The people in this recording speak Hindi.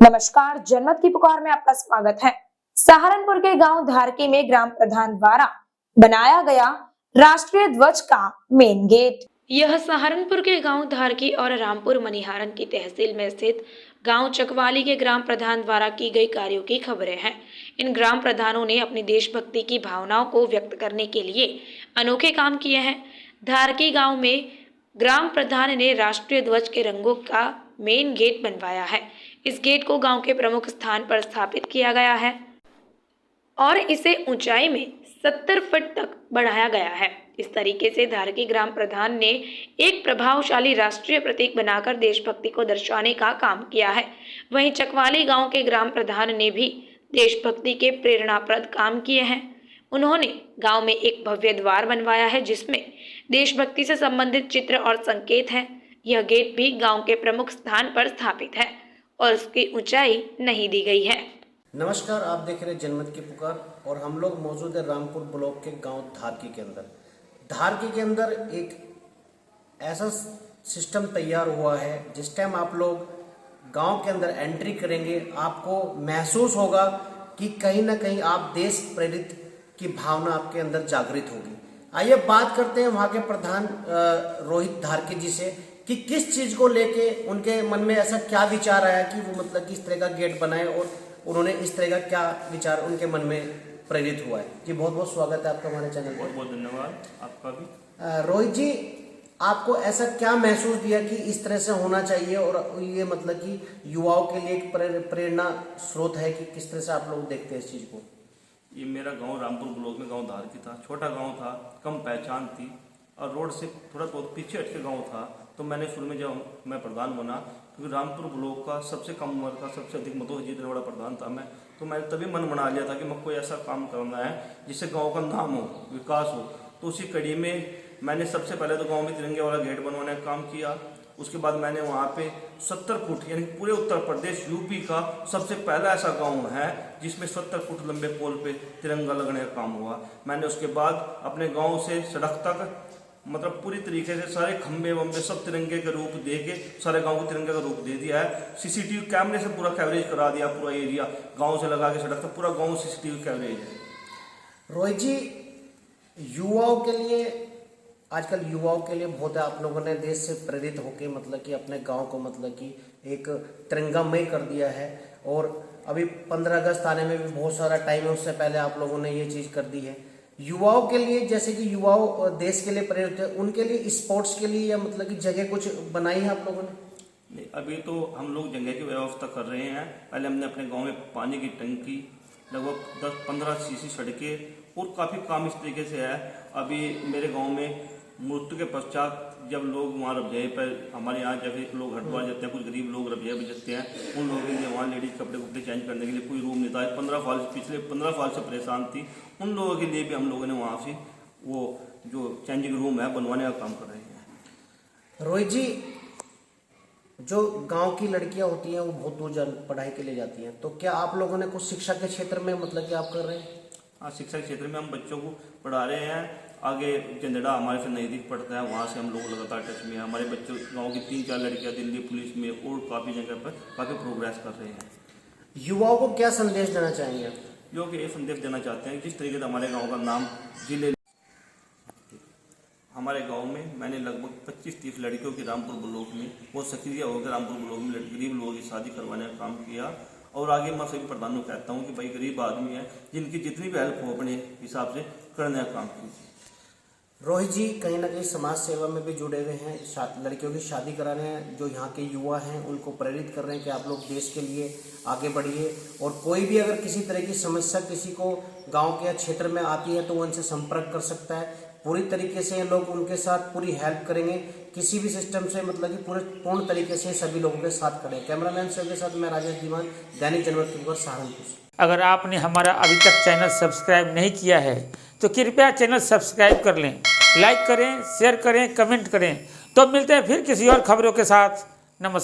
नमस्कार, जनमत की पुकार में आपका स्वागत है। सहारनपुर के गांव धारकी में ग्राम प्रधान द्वारा बनाया गया राष्ट्रीय ध्वज का मेन गेट। यह सहारनपुर के गांव धारकी और रामपुर मनिहारन की तहसील में स्थित गांव चकवाली के ग्राम प्रधान द्वारा की गई कार्यों की खबरें हैं। इन ग्राम प्रधानों ने अपनी देशभक्ति की भावनाओं को व्यक्त करने के लिए अनोखे काम किए हैं। धारकी गाँव में ग्राम प्रधान ने राष्ट्रीय ध्वज के रंगों का मेन गेट बनवाया है। इस गेट को गांव के प्रमुख स्थान पर स्थापित किया गया है और इसे ऊंचाई में 70 फीट तक बढ़ाया गया है। इस तरीके से धारकी ग्राम प्रधान ने एक प्रभावशाली राष्ट्रीय प्रतीक बनाकर देशभक्ति को दर्शाने का काम किया है। वहीं चकवाली गांव के ग्राम प्रधान ने भी देशभक्ति के प्रेरणाप्रद काम किए हैं। उन्होंने गांव में एक भव्य द्वार बनवाया है जिसमें देशभक्ति से संबंधित चित्र और संकेत हैं। यह गेट भी गांव के प्रमुख स्थान पर स्थापित है और उसकी ऊंचाई नहीं दी गई है। नमस्कार, आप देख रहे हैं जनमत की पुकार और हम लोग मौजूद है रामपुर ब्लॉक के गांव धारकी के अंदर। धारकी के अंदर एक ऐसा सिस्टम तैयार हुआ है जिस टाइम आप लोग गांव के अंदर एंट्री करेंगे आपको महसूस होगा कि कहीं ना कहीं आप देश प्रेरित की भावना आपके अंदर जागृत होगी। आइए बात करते हैं वहाँ के प्रधान रोहित धारकी जी से कि किस चीज को लेके उनके मन में ऐसा क्या विचार आया कि वो मतलब कि इस तरह का गेट बनाए और उन्होंने इस तरह का क्या विचार उनके मन में प्रेरित हुआ है। जी बहुत बहुत स्वागत है आपका हमारे चैनल पर। बहुत बहुत धन्यवाद आपका भी। रोहित जी, आपको ऐसा क्या महसूस दिया कि इस तरह से होना चाहिए और ये मतलब कि युवाओं के लिए एक प्रेरणा स्रोत है कि किस तरह से आप लोग देखते हैं इस चीज को? ये मेरा गांव रामपुर ब्लॉक में गांव धारकी था। छोटा गांव था, कम पहचान थी और रोड से थोड़ा बहुत पीछे हटके गांव था। तो मैंने शुरू में जब मैं प्रधान बना, क्योंकि रामपुर ब्लॉक का सबसे कम उम्र का सबसे अधिक मतों से जीतने वाला प्रधान था मैं, तो मैंने तभी मन बना लिया था कि मैं कोई ऐसा काम करना है जिससे गांव का नाम हो, विकास हो। तो उसी कड़ी में मैंने सबसे पहले तो गांव में तिरंगे वाला गेट बनवाने का काम किया। उसके बाद मैंने वहाँ पे 70 फुट यानी पूरे उत्तर प्रदेश यूपी का सबसे पहला ऐसा गांव है जिसमें 70 फुट लंबे पोल पे तिरंगा लगने का काम हुआ। मैंने उसके बाद अपने गांव से सड़क तक मतलब पूरी तरीके से सारे खंबे वंबे सब तिरंगे का रूप दे के सारे गांव को तिरंगे का रूप दे दिया है। सीसीटीवी कैमरे से पूरा कवरेज करा दिया, पूरा एरिया गांव से लगा के सड़क तक पूरा गांव सीसीटीवी कवरेज है। रोहित जी, युवाओं के लिए आजकल युवाओं के लिए बहुत है, आप लोगों ने देश से प्रेरित होकर मतलब कि अपने गांव को मतलब कि एक तिरंगामय कर दिया है और अभी 15 अगस्त आने में भी बहुत सारा टाइम है, उससे पहले आप लोगों ने ये चीज़ कर दी है। युवाओं के लिए जैसे कि युवाओं देश के लिए प्रेरित है, उनके लिए स्पोर्ट्स के लिए या मतलब कि जगह कुछ बनाई है आप लोगों ने? नहीं, अभी तो हम लोग जगह की व्यवस्था कर रहे हैं। पहले हमने अपने गाँव में पानी की टंकी लगभग 10-15 सीसी सड़कें और काफ़ी काम इस तरीके से है। अभी मेरे गाँव में मृत्यु के पश्चात जब लोग वहाँ रबजाई पर हमारे यहाँ जैसे लोग हटवा जाते हैं, कुछ गरीब लोग रबजाई पर जाते हैं, उन लोगों के लिए वहाँ लेडीज कपड़े चेंज करने के लिए कोई रूम नहीं था। पिछले 15 साल से परेशान थी, उन लोगों के लिए भी हम लोगों ने वहाँ से वो जो चेंजिंग रूम है बनवाने का काम कर रहे हैं। रोहित जी, जो गांव की लड़कियां होती हैं वो बहुत दूर पढ़ाई के लिए जाती हैं, तो क्या आप लोगों ने कुछ शिक्षा के क्षेत्र में मतलब कि आप कर रहे हैं? हाँ, शिक्षा के क्षेत्र में हम बच्चों को पढ़ा रहे हैं। आगे जंदड़ा हमारे से नज़दीक पड़ता है, वहाँ से हम लोग लगातार टच में हैं। हमारे बच्चों गांव की 3-4 लड़कियां दिल्ली पुलिस में और काफ़ी जगह पर काफ़ी प्रोग्रेस कर रहे हैं। युवाओं को क्या संदेश देना चाहेंगे? युवाओं को ये संदेश देना चाहते हैं जिस तरीके से हमारे गाँव का नाम जिले हमारे गांव में मैंने लगभग 25-30 लड़कियों की रामपुर ब्लॉक में बहुत सक्रिय होकर रामपुर ब्लॉक में गरीब लोगों की शादी करवाने का काम किया। और आगे मैं सभी प्रधानों को कहता हूं कि भाई गरीब आदमी है, जिनकी जितनी भी हेल्प हो अपने हिसाब से करने का काम कीजिए। रोहित जी कहीं ना कहीं समाज सेवा में भी जुड़े हुए हैं, लड़कियों की शादी कराने हैं, जो यहाँ के युवा हैं उनको प्रेरित कर रहे हैं कि आप लोग देश के लिए आगे बढ़िए और कोई भी अगर किसी तरह की समस्या किसी को गांव के क्षेत्र में आती है तो वो उनसे संपर्क कर सकता है। पूरी तरीके से लोग उनके साथ पूरी हेल्प करेंगे, किसी भी सिस्टम से मतलब कि पूर्ण तरीके से सभी लोगों के साथ खड़े। कैमरामैन सर के साथ मैं राजेश दीवान, दैनिक जनमत की खबर, सहारनपुर। अगर आपने हमारा अभी तक चैनल सब्सक्राइब नहीं किया है तो कृपया चैनल सब्सक्राइब कर लें, लाइक करें, शेयर करें, कमेंट करें। तो मिलते हैं फिर किसी और खबरों के साथ। नमस्कार।